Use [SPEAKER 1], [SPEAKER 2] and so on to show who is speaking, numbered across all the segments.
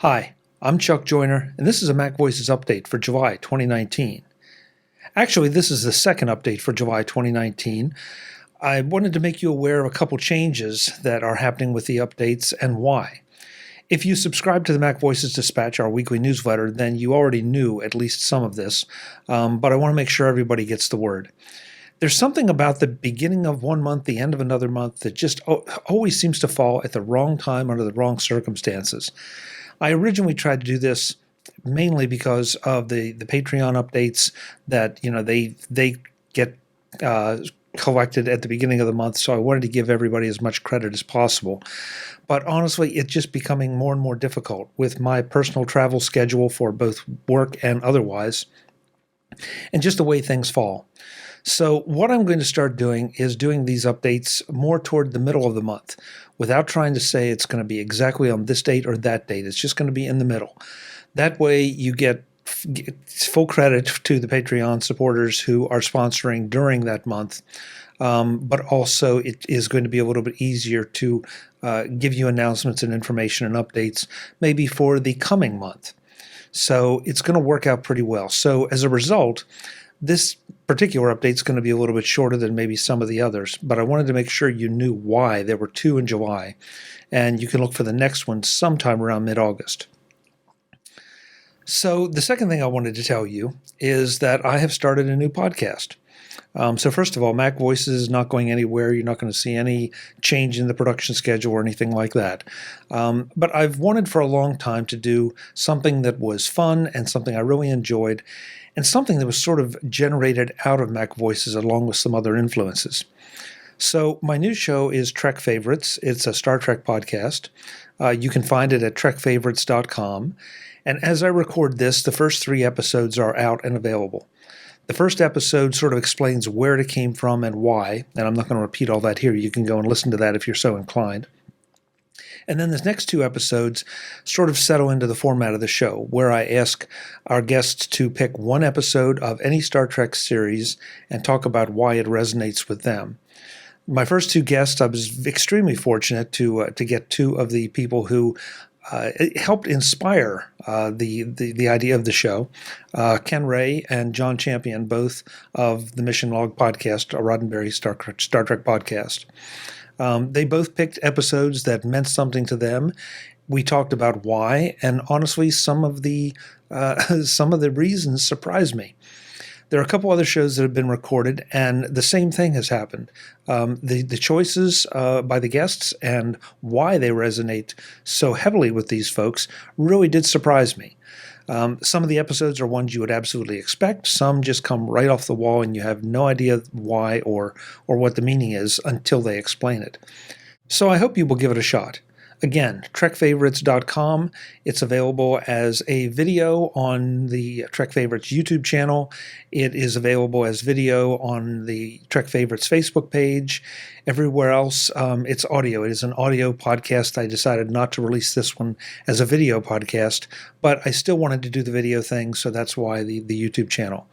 [SPEAKER 1] Hi, I'm Chuck Joyner, and this is a MacVoices update for July 2019. Actually, this is the second update for July 2019. I wanted to make you aware of a couple changes that are happening with the updates and why. If you subscribe to the MacVoices Dispatch, our weekly newsletter, then you already knew at least some of this, but I want to make sure everybody gets the word. There's something about the beginning of one month, the end of another month, that just always seems to fall at the wrong time under the wrong circumstances. I originally tried to do this mainly because of the Patreon updates that they get collected at the beginning of the month, so I wanted to give everybody as much credit as possible. But honestly, it's just becoming more and more difficult with my personal travel schedule for both work and otherwise, and just the way things fall. So what I'm going to start doing is doing these updates more toward the middle of the month without trying to say it's going to be exactly on this date or that date. It's just going to be in the middle. That way you get full credit to the Patreon supporters who are sponsoring during that month, but also it is going to be a little bit easier to give you announcements and information and updates maybe for the coming month. So it's going to work out pretty well. So as a result, this particular update is going to be a little bit shorter than maybe some of the others, but I wanted to make sure you knew why there were two in July, and you can look for the next one sometime around mid-August. So the second thing I wanted to tell you is that I have started a new podcast. So first of all, MacVoices is not going anywhere. You're not going to see any change in the production schedule or anything like that. But I've wanted for a long time to do something that was fun and something I really enjoyed, and something that was sort of generated out of MacVoices along with some other influences. So my new show is Trek Favorites. It's a Star Trek podcast. You can find it at trekfavorites.com. And as I record this, the first 3 episodes are out and available. The first episode sort of explains where it came from and why, and I'm not going to repeat all that here. You can go and listen to that if you're so inclined. And then the next 2 episodes sort of settle into the format of the show, where I ask our guests to pick one episode of any Star Trek series and talk about why it resonates with them. My first 2 guests, I was extremely fortunate to get 2 of the people who helped inspire the idea of the show, Ken Ray and John Champion, both of the Mission Log podcast, a Roddenberry Star Trek podcast. They both picked episodes that meant something to them. We talked about why, and honestly, some of the reasons surprised me. There are a couple other shows that have been recorded, and the same thing has happened. The choices by the guests and why they resonate so heavily with these folks really did surprise me. Some of the episodes are ones you would absolutely expect. Some just come right off the wall, and you have no idea why or what the meaning is until they explain it. So I hope you will give it a shot. Again, trekfavorites.com. It's available as a video on the Trek Favorites YouTube channel. It is available as video on the Trek Favorites Facebook page. Everywhere else, it's audio. It is an audio podcast. I decided not to release this one as a video podcast, but I still wanted to do the video thing, so that's why the YouTube channel.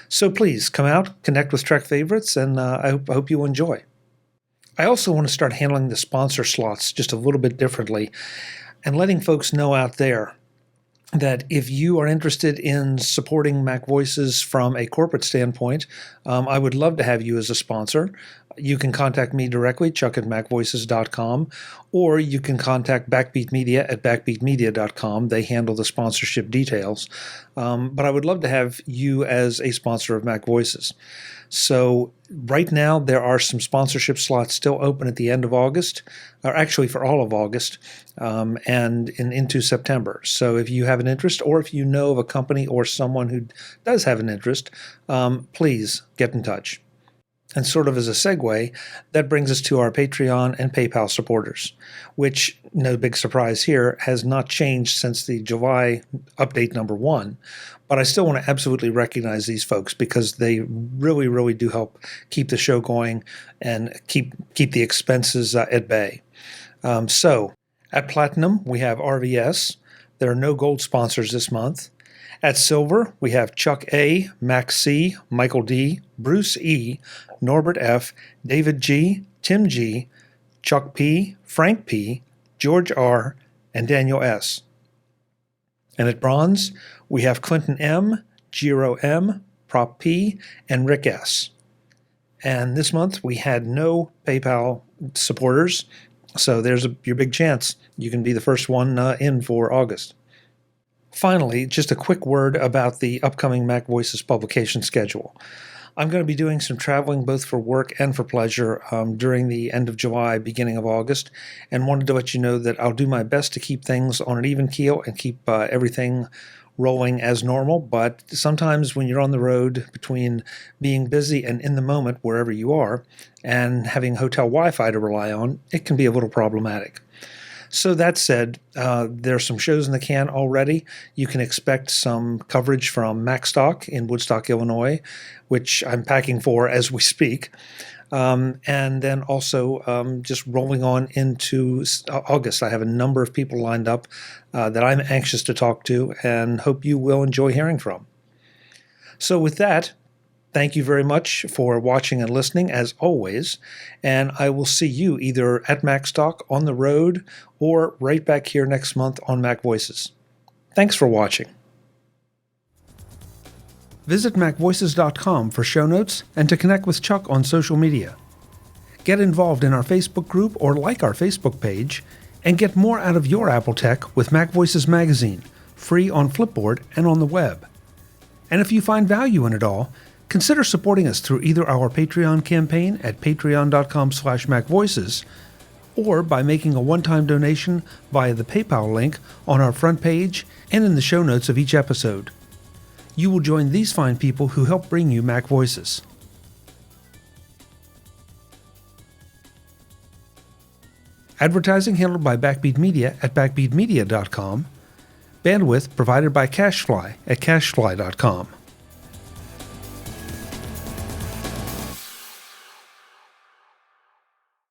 [SPEAKER 1] So please come out, connect with Trek Favorites, and I hope you enjoy. I also want to start handling the sponsor slots just a little bit differently and letting folks know out there that if you are interested in supporting MacVoices from a corporate standpoint, I would love to have you as a sponsor. You can contact me directly, chuck@macvoices.com, or you can contact Backbeat Media at backbeatmedia.com. They handle the sponsorship details. But I would love to have you as a sponsor of MacVoices. So right now, there are some sponsorship slots still open at the end of August, or actually for all of August, and into September. So if you have an interest, or if you know of a company or someone who does have an interest, please get in touch. And sort of as a segue, that brings us to our Patreon and PayPal supporters, which, no big surprise here, has not changed since the July update number 1. But I still want to absolutely recognize these folks because they really, really do help keep the show going and keep the expenses at bay. So at Platinum, we have RVS. There are no gold sponsors this month. At Silver, we have Chuck A., Max C., Michael D., Bruce E., Norbert F., David G., Tim G., Chuck P., Frank P., George R., and Daniel S. And at bronze, we have Clinton M., Giro M., Prop P, and Rick S. And this month we had no PayPal supporters, so there's your big chance. You can be the first one in for August. Finally, just a quick word about the upcoming MacVoices publication schedule. I'm going to be doing some traveling both for work and for pleasure during the end of July, beginning of August, and wanted to let you know that I'll do my best to keep things on an even keel and keep everything rolling as normal. But sometimes when you're on the road, between being busy and in the moment wherever you are and having hotel Wi-Fi to rely on, it can be a little problematic. So that said, there are some shows in the can already. You can expect some coverage from MacStock in Woodstock, Illinois, which I'm packing for as we speak. And then also just rolling on into August. I have a number of people lined up that I'm anxious to talk to and hope you will enjoy hearing from. So with that, thank you very much for watching and listening, as always, and I will see you either at MacStock, on the road, or right back here next month on MacVoices. Thanks for watching. Visit MacVoices.com for show notes and to connect with Chuck on social media. Get involved in our Facebook group or like our Facebook page, and get more out of your Apple tech with MacVoices Magazine, free on Flipboard and on the web. And if you find value in it all, consider supporting us through either our Patreon campaign at patreon.com/MacVoices or by making a one-time donation via the PayPal link on our front page and in the show notes of each episode. You will join these fine people who help bring you MacVoices. Advertising handled by Backbeat Media at backbeatmedia.com. Bandwidth provided by CashFly at cashfly.com.